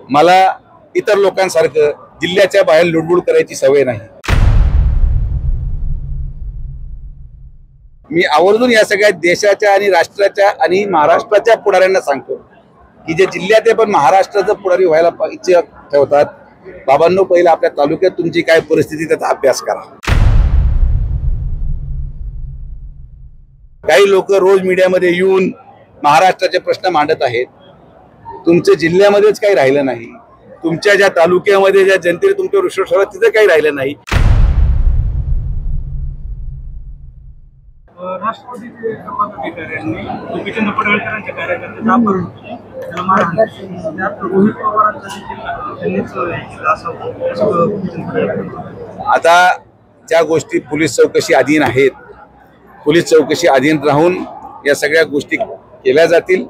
मला इतर लोकांसारखं जिल्ह्याच्या बाहेर लुडबुड करायची सवय नाही। मी आवर्जून या सगळ्या देशाच्या आणि राष्ट्राच्या आणि महाराष्ट्राच्या पुढाऱ्यांना सांगतो की जे जिल्ह्यात पण महाराष्ट्राचं पुढारी व्हायला इच्छा ठेवतात, बाबांनो पहिला आपल्या तालुक्यात तुमची काय परिस्थिती त्याचा अभ्यास करा। काही लोक रोज मीडियामध्ये येऊन महाराष्ट्राचे प्रश्न मांडत आहेत, तुमच्या जिल्ह्यामध्येच काही राहिलं नाही, तुमच्या ज्या तालुक्यामध्ये ज्या जनतेने तुमच्यावर विश्वास ठेवला तिथे काही राहिलं नाही। राष्ट्रवादीचे पदाधिकाऱ्यांनी गोपीचंद पडळकरांच्या कार्यकर्त्यांचा आता ज्या गोष्टी पोलीस चौकशी अधीन आहेत, पोलीस चौकशी अधीन राहून या सगळ्या गोष्टी केल्या जातील।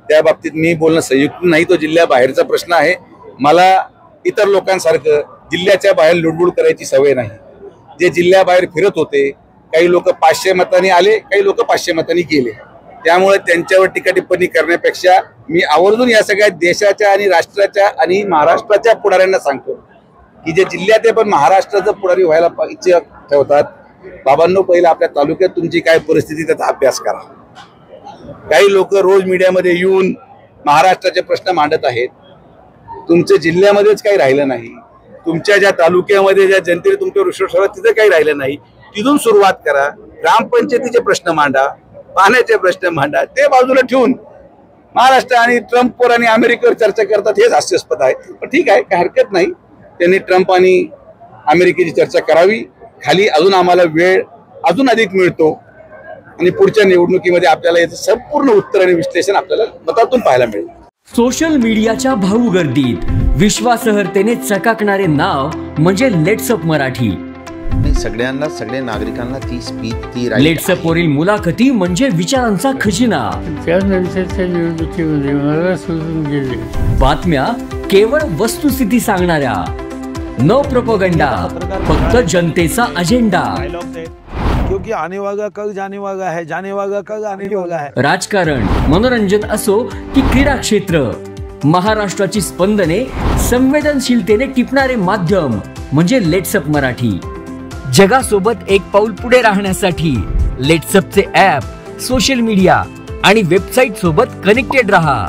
त्या बाबतीत मी बोलणं संयुक्त नाही, तो जिल्ह्याबाहेरचा प्रश्न आहे। मला इतर लोकांसारखं जिल्ह्याच्या बाहेर लुडबुड करायची सवय नाही। जे जिल्ह्याबाहेर फिरत होते, काही लोक 500 मतांनी आले, काही लोक 500 मतांनी गेले, त्यामुळे त्यांच्यावर टीका टिप्पणी करण्यापेक्षा मी आवर्जून या सगळ्या देशाच्या आणि राष्ट्राच्या आणि महाराष्ट्राच्या पुढाऱ्यांना सांगतो की जे जिल्ह्यात पण महाराष्ट्राचं पुढारी व्हायला इच्छा ठेवतात, बाबांनो पहिला आपल्या तालुक्यात तुमची काय परिस्थिती त्याचा अभ्यास करा। काही लोक रोज मीडियामध्ये येऊन महाराष्ट्राचे प्रश्न मांडत आहेत, तुमच्या जिल्ह्यामध्येच काही राहिलं नाही, तुमच्या ज्या तालुक्यामध्ये ज्या जनतेने तुमच्यावर विश्वास ठेवला तिथे काही राहिलं नाही, तिथून सुरुवात करा। ग्रामपंचायतीचे प्रश्न मांडा, पाण्याचे प्रश्न मांडा, ते बाजूला ठेवून महाराष्ट्र आणि ट्रम्पवर आणि अमेरिकेवर चर्चा करतात, हेच हास्यास्पद आहे। पण ठीक आहे, काही हरकत नाही, त्यांनी ट्रम्प आणि अमेरिकेची चर्चा करावी। खाली अजून आम्हाला वेळ अजून अधिक मिळतो आणि पुढच्या निवडणुकीमध्ये आपल्याला याचं संपूर्ण उत्तर आणि विश्लेषण आपल्याला मतातून पाहायला मिळेल। सोशल मीडियाच्या भाऊ गर्दीत विश्वासार्हतेने चकाकणारे नाव म्हणजे लेट्सअप मराठी। सगळ्यांना, सगळ्या नागरिकांना ती स्पीच, ती लेट्सअप वरील मुलाखती म्हणजे विचारांचा खजिना। त्यानंतरच्या निवडणुकीमध्ये मला सोडून गेले। बातम्या केवळ वस्तुस्थिती सांगणाऱ्या, न प्रोपगंडा, फक्त जनतेचा अजेंडा। क्योंकि आने वाला कल जाने वाला है, जाने वाला कल आने वाला है। राजकारण, मनोरंजन असो की क्रीडा क्षेत्र, महाराष्ट्राची स्पंदने संवेदनशीलतेने टिपणारे माध्यम म्हणजे लेट्सअप मराठी। जगासोबत एक पाऊल पुढे राहण्यासाठी लेट्सअपचे ॲप, सोशल मीडिया आणि वेबसाईट सोबत कनेक्टेड रहा।